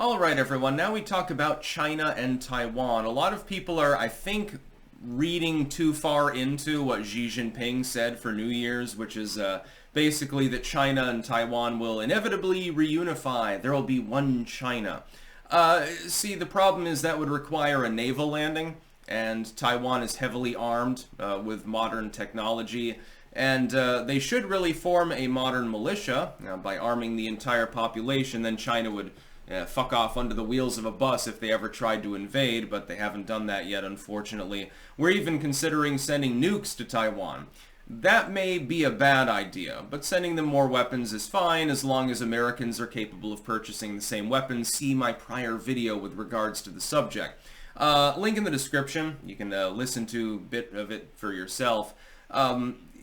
Alright everyone, now we talk about China and Taiwan. A lot of people are, I think, reading too far into what Xi Jinping said for New Year's, which is basically that China and Taiwan will inevitably reunify. There will be one China. See, the problem is that would require a naval landing, and Taiwan is heavily armed with modern technology. And they should really form a modern militia by arming the entire population. Then China would fuck off under the wheels of a bus if they ever tried to invade, but they haven't done that yet, unfortunately. We're even considering sending nukes to Taiwan. That may be a bad idea, but sending them more weapons is fine as long as Americans are capable of purchasing the same weapons. See my prior video with regards to the subject. Link in the description. You can listen to a bit of it for yourself.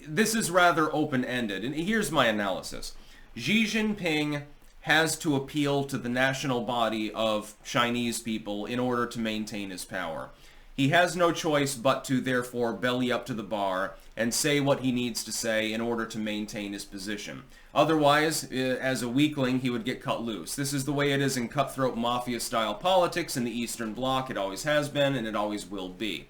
This is rather open-ended, and here's my analysis. Xi Jinping has to appeal to the national body of Chinese people in order to maintain his power. He has no choice but to therefore belly up to the bar and say what he needs to say in order to maintain his position. Otherwise, as a weakling, he would get cut loose. This is the way it is in cutthroat mafia-style politics in the Eastern Bloc. It always has been, and it always will be.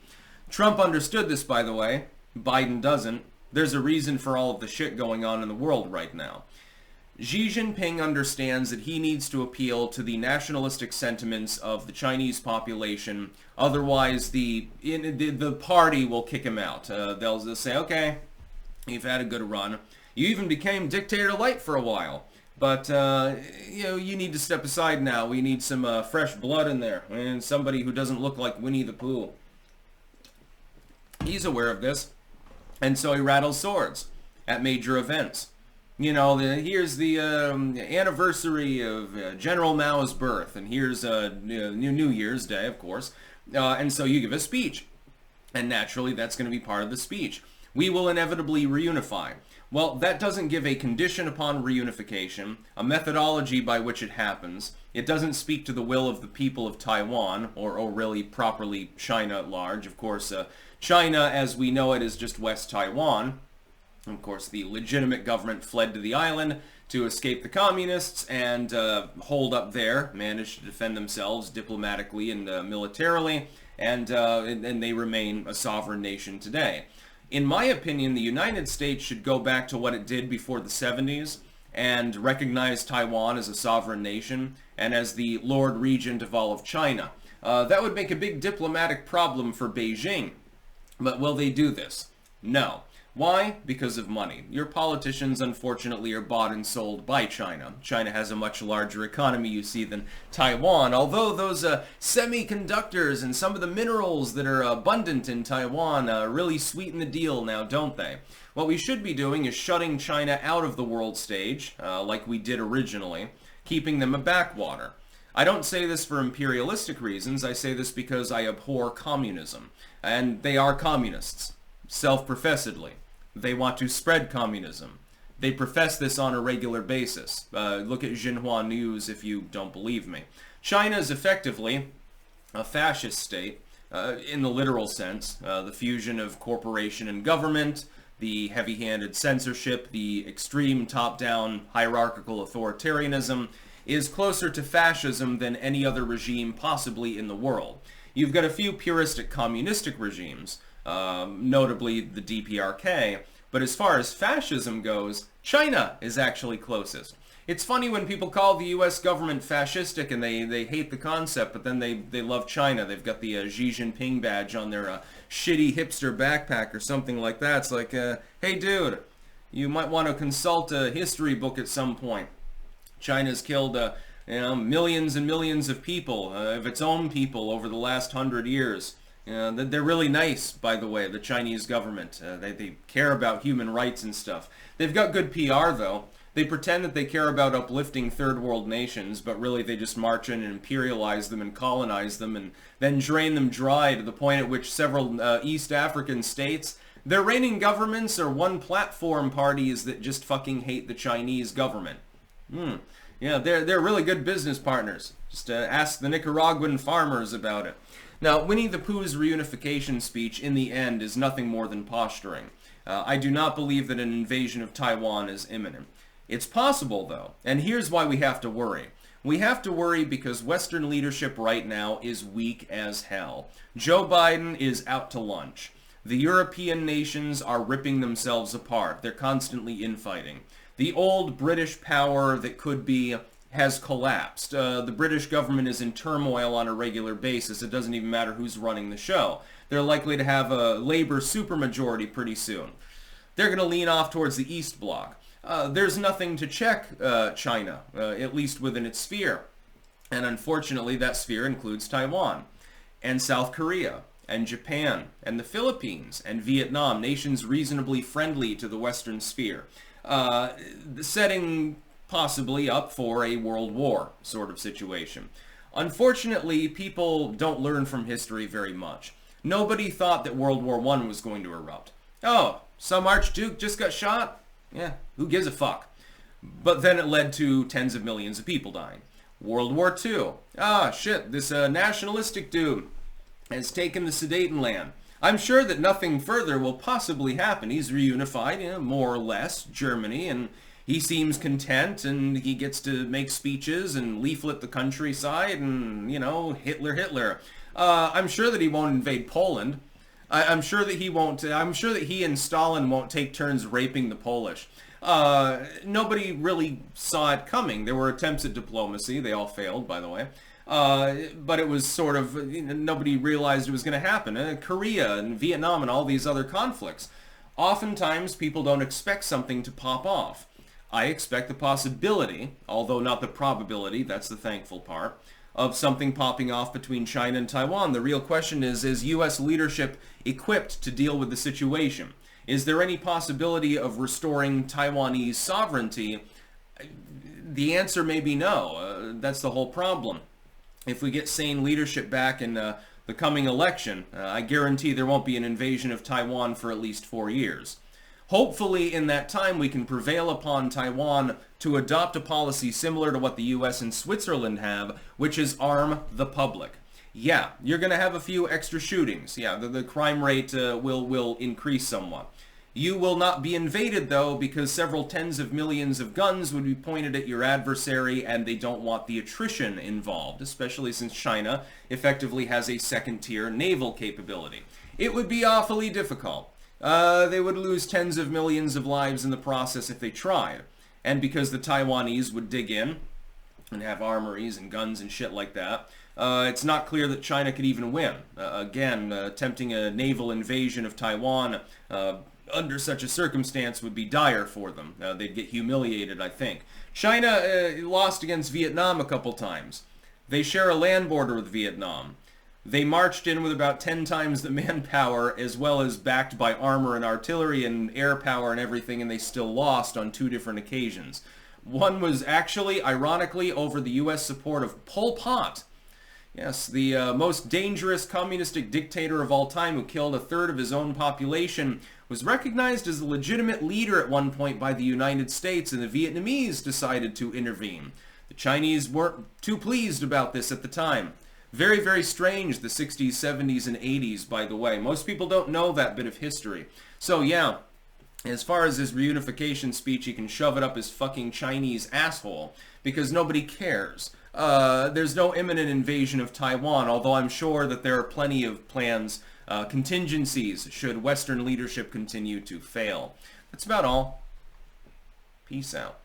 Trump understood this, by the way. Biden doesn't. There's a reason for all of the shit going on in the world right now. Xi Jinping understands that he needs to appeal to the nationalistic sentiments of the Chinese population. Otherwise, the party will kick him out. They'll just say, okay, you've had a good run. You even became dictator light for a while. But, you need to step aside now. We need some fresh blood in there. And somebody who doesn't look like Winnie the Pooh. He's aware of this. And so he rattles swords at major events. You know, here's the anniversary of General Mao's birth, and here's New Year's Day, of course. And so you give a speech. And naturally, that's going to be part of the speech. We will inevitably reunify. Well, that doesn't give a condition upon reunification, a methodology by which it happens. It doesn't speak to the will of the people of Taiwan, or really properly China at large. Of course, China, as we know it, is just West Taiwan. Of course, the legitimate government fled to the island to escape the communists and hold up there, managed to defend themselves diplomatically and militarily, and they remain a sovereign nation today. In my opinion, the United States should go back to what it did before the 70s and recognize Taiwan as a sovereign nation and as the Lord Regent of all of China. That would make a big diplomatic problem for Beijing. But will they do this? No. Why? Because of money. Your politicians, unfortunately, are bought and sold by China. China has a much larger economy, you see, than Taiwan, although those semiconductors and some of the minerals that are abundant in Taiwan really sweeten the deal now, don't they? What we should be doing is shutting China out of the world stage, like we did originally, keeping them a backwater. I don't say this for imperialistic reasons. I say this because I abhor communism. And they are communists, self-professedly. They want to spread communism. They profess this on a regular basis. Look at Xinhua News if you don't believe me. China is effectively a fascist state, in the literal sense. The fusion of corporation and government, the heavy-handed censorship, the extreme top-down hierarchical authoritarianism is closer to fascism than any other regime possibly in the world. You've got a few puristic communistic regimes, notably the DPRK, but as far as fascism goes, China is actually closest. It's funny when people call the U.S. government fascistic and they hate the concept, but then they love China. They've got the Xi Jinping badge on their shitty hipster backpack or something like that. It's like, hey dude, you might want to consult a history book at some point. China's killed millions and millions of people, of its own people, over the last 100 years. They're really nice, by the way, the Chinese government. They care about human rights and stuff. They've got good PR, though. They pretend that they care about uplifting third world nations, but really they just march in and imperialize them and colonize them and then drain them dry to the point at which several East African states, their reigning governments are one platform parties that just fucking hate the Chinese government. Yeah, they're really good business partners. Just ask the Nicaraguan farmers about it. Now, Winnie the Pooh's reunification speech, in the end, is nothing more than posturing. I do not believe that an invasion of Taiwan is imminent. It's possible, though, and here's why we have to worry. We have to worry because Western leadership right now is weak as hell. Joe Biden is out to lunch. The European nations are ripping themselves apart. They're constantly infighting. The old British power that could be has collapsed. The British government is in turmoil on a regular basis. It doesn't even matter who's running the show. They're likely to have a Labour supermajority pretty soon. They're going to lean off towards the East Bloc. There's nothing to check China, at least within its sphere. And unfortunately, that sphere includes Taiwan and South Korea and Japan and the Philippines and Vietnam, nations reasonably friendly to the Western sphere, setting possibly up for a world war sort of situation. Unfortunately, people don't learn from history very much. Nobody thought that World War I was going to erupt. Oh, some Archduke just got shot? Yeah, who gives a fuck? But then it led to tens of millions of people dying. World War II. Ah, shit, this nationalistic dude has taken the Sudetenland. I'm sure that nothing further will possibly happen. He's reunified, more or less, Germany, and he seems content, and he gets to make speeches and leaflet the countryside, and, Hitler. I'm sure that he won't invade Poland. I'm sure that he won't. I'm sure that he and Stalin won't take turns raping the Polish. Nobody really saw it coming. There were attempts at diplomacy. They all failed, by the way. But it was sort of, nobody realized it was going to happen. Korea and Vietnam and all these other conflicts. Oftentimes, people don't expect something to pop off. I expect the possibility, although not the probability, that's the thankful part, of something popping off between China and Taiwan. The real question is U.S. leadership equipped to deal with the situation? Is there any possibility of restoring Taiwanese sovereignty? The answer may be no. That's the whole problem. If we get sane leadership back in the coming election, I guarantee there won't be an invasion of Taiwan for at least 4 years. Hopefully, in that time, we can prevail upon Taiwan to adopt a policy similar to what the U.S. and Switzerland have, which is arm the public. Yeah, you're going to have a few extra shootings. Yeah, the crime rate will increase somewhat. You will not be invaded, though, because several tens of millions of guns would be pointed at your adversary, and they don't want the attrition involved, especially since China effectively has a second-tier naval capability. It would be awfully difficult. They would lose tens of millions of lives in the process if they tried. And because the Taiwanese would dig in and have armories and guns and shit like that, it's not clear that China could even win. Again, attempting a naval invasion of Taiwan under such a circumstance would be dire for them. They'd get humiliated, I think. China lost against Vietnam a couple times. They share a land border with Vietnam. They marched in with about 10 times the manpower, as well as backed by armor and artillery and air power and everything, and they still lost on 2 different occasions. One was actually, ironically, over the U.S. support of Pol Pot. Yes, the most dangerous communistic dictator of all time, who killed a third of his own population, was recognized as a legitimate leader at one point by the United States, and the Vietnamese decided to intervene. The Chinese weren't too pleased about this at the time. Very, very strange, the 60s, 70s, and 80s, by the way. Most people don't know that bit of history. So, yeah, as far as his reunification speech, he can shove it up his fucking Chinese asshole, because nobody cares. There's no imminent invasion of Taiwan, although I'm sure that there are plenty of plans, contingencies, should Western leadership continue to fail. That's about all. Peace out.